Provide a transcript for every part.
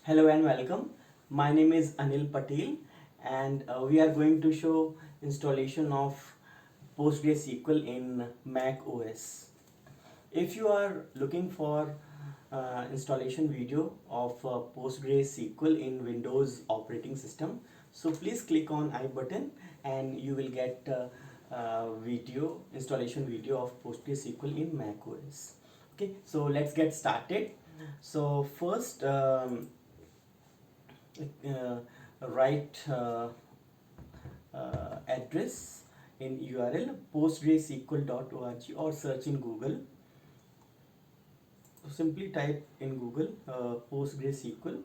Hello and welcome. My name is Anil Patel and we are going to show installation of PostgreSQL in macOS. If you are looking for installation video of PostgreSQL in Windows operating system, so please click on I button and you will get video installation video of PostgreSQL in macOS. Okay, so let's get started. So first uh, write address in URL postgresql.org or search in Google. So simply type in Google PostgreSQL,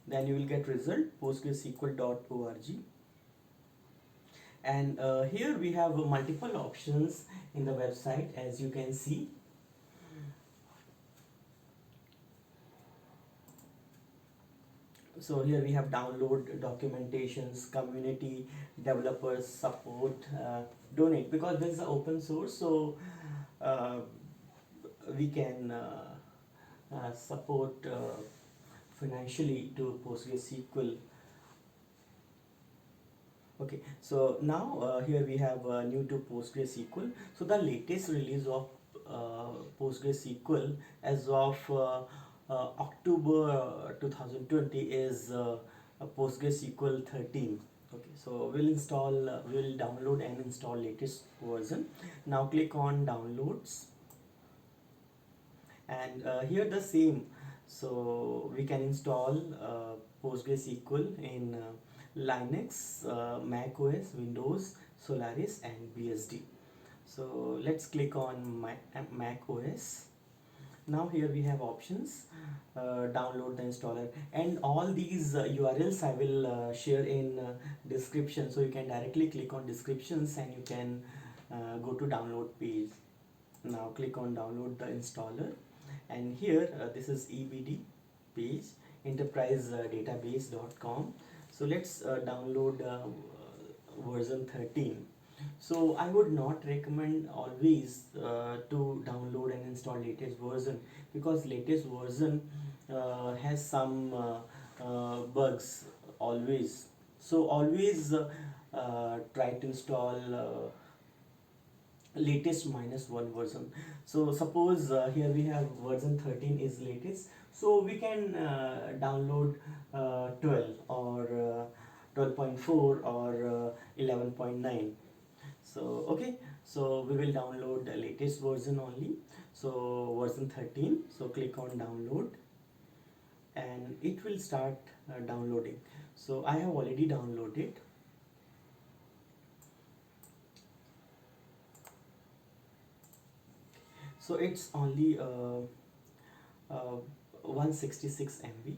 then you will get result postgresql.org. And here we have multiple options in the website, as you can see. So here we have download, documentations, community, developers, support, donate, because this is an open source, so uh, we can support financially to PostgreSQL. Okay, so now here we have new to PostgreSQL. So the latest release of PostgreSQL as of October 2020 is PostgreSQL 13. Okay, so we'll download and install latest version. Now click on downloads, and here the same. So we can install PostgreSQL in Linux, Mac OS, Windows, Solaris and BSD. So let's click on Mac OS. Now here we have options, download the installer, and all these URLs I will share in description, so you can directly click on descriptions and you can go to download page. Now click on download the installer, and here this is EBD page, enterprisedatabase.com. So let's download version 13. So I would not recommend always to download and install latest version, because latest version has some bugs always. So always try to install latest -1 version. So suppose here we have version 13 is latest, so we can download 12 or 12.4 or 11.9. So okay, so we will download the latest version only, so version 13. So click on download and it will start downloading. So I have already downloaded. So it's only 166 MB.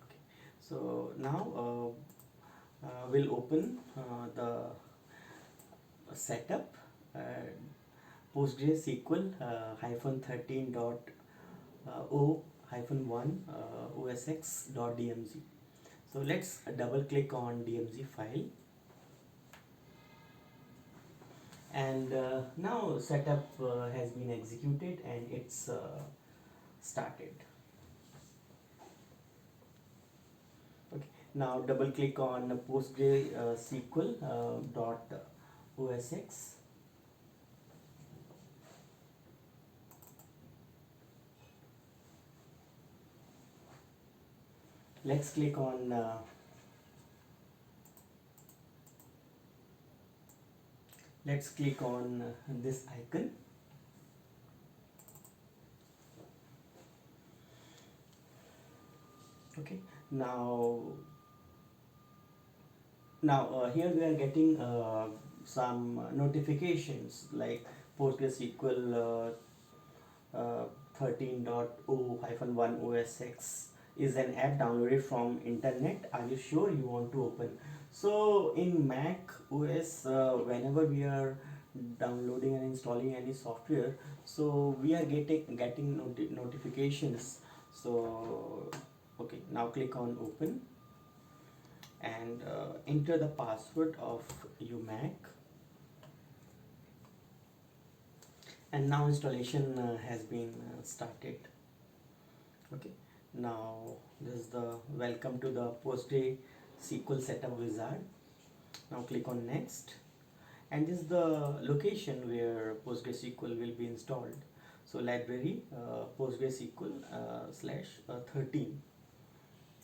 Okay. So now we'll open the setup, PostgreSQL -13.o-1 osx.dmg. So let's double click on DMG file, and now setup has been executed and it's started. Okay, now double click on PostgreSQL .osx. Let's click on this icon. Okay, now here we are getting some notifications like PostgreSQL 13.o-1 osx is an app downloaded from internet. Are you sure you want to open? So in Mac OS, whenever we are downloading and installing any software, so we are getting notifications. So okay, now click on open and enter the password of your Mac, and now installation has been started. Okay, Now this is the welcome to the PostgreSQL setup wizard. Now click on next, and this is the location where PostgreSQL will be installed. So library PostgreSQL slash 13.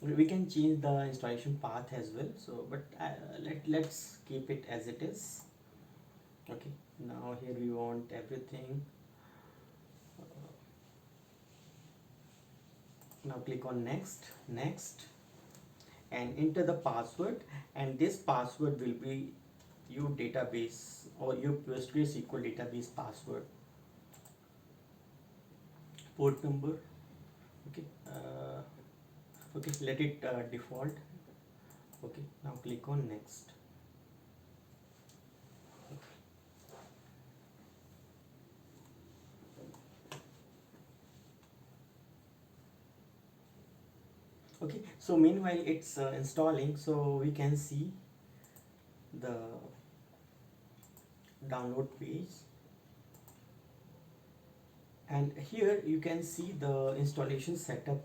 We can change the installation path as well, so but let's keep it as it is. Okay, now here we want everything. Now click on next, and enter the password, and this password will be your database or your PostgreSQL database password. Port number, okay, okay, let it default. Okay, now click on next. Okay, so meanwhile it's installing, so we can see the download page, and here you can see the installation setup,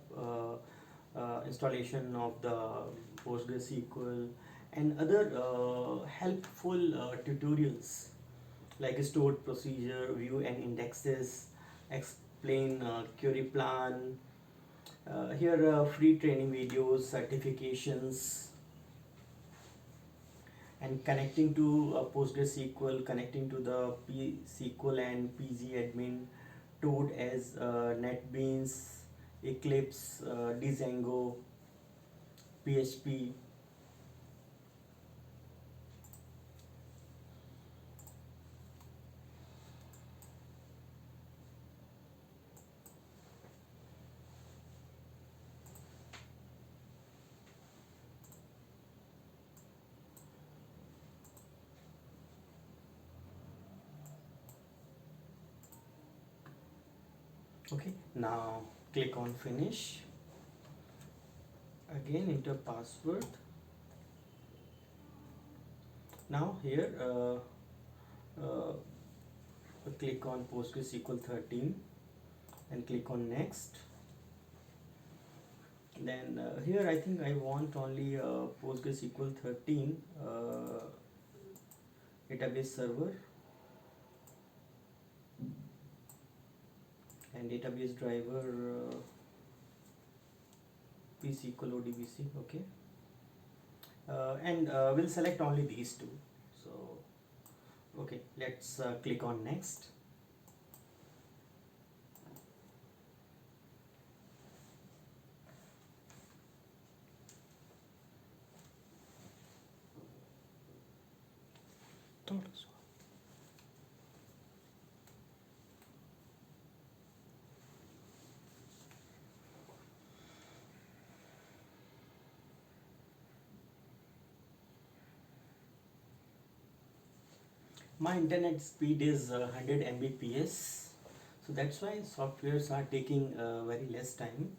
installation of the PostgreSQL and other helpful tutorials like stored procedure, view and indexes, explain query plan. Here free training videos, certifications, and connecting to PostgreSQL, connecting to the P-SQL and PG admin, Toad as NetBeans, Eclipse, Django, PHP. Okay, now click on finish. Again enter password. Now here click on PostgreSQL 13 and click on next. Then here I think I want only PostgreSQL 13 database server and database driver PSQL ODBC. Okay, and we'll select only these two. So okay, let's click on next. My internet speed is 100 Mbps, so that's why softwares are taking very less time.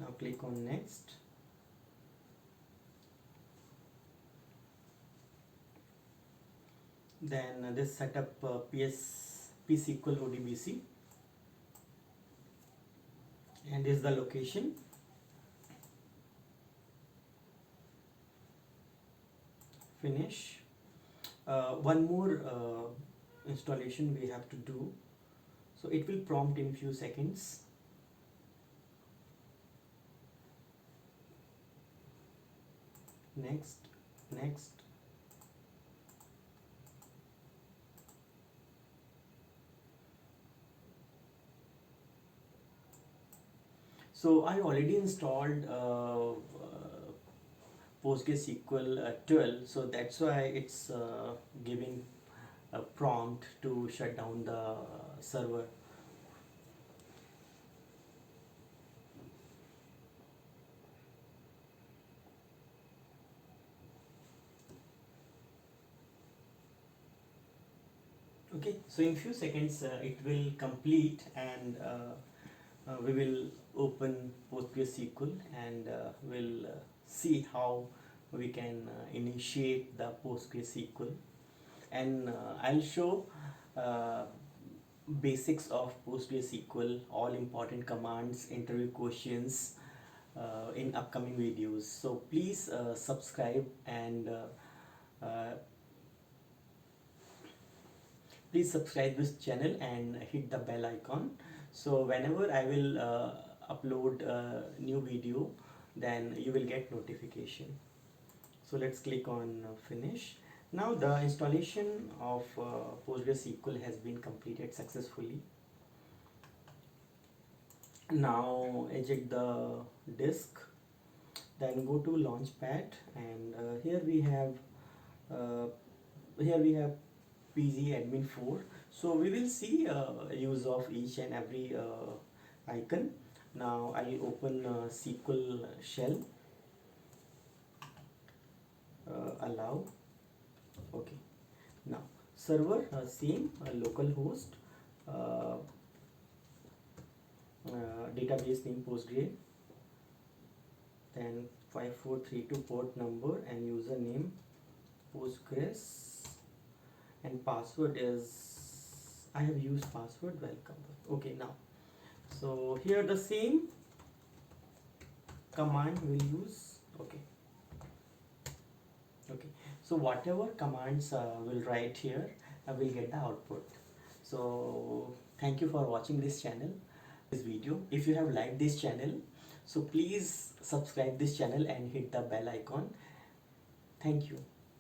Now click on next. Then this setup PSQL ODBC, and this is the location. Finish. One more installation we have to do, so it will prompt in few seconds. Next. So I already installed PostgreSQL 12, so that's why it's giving a prompt to shut down the server. Okay, so in few seconds it will complete, and we will open PostgreSQL, and we'll see how we can initiate the PostgreSQL, and I'll show uh, basics of PostgreSQL, all important commands, interview questions, in upcoming videos. So please subscribe and uh, please subscribe this channel and hit the bell icon, so whenever I will upload a new video, then you will get notification. So let's click on finish. Now the installation of PostgreSQL has been completed successfully. Now eject the disk, then go to launchpad, and uh, here we have pg admin 4. So we will see use of each and every icon. Now I'll open SQL shell, allow. Okay, now server, same, localhost, uh, database name Postgre, then 5432 port number and username Postgres, and password is, I have used password welcome. Okay, now so here the same command we'll use. Okay, okay, so whatever commands we'll write here, we'll get the output. So thank you for watching this channel, this video. If you have liked this channel, so please subscribe this channel and hit the bell icon. Thank you.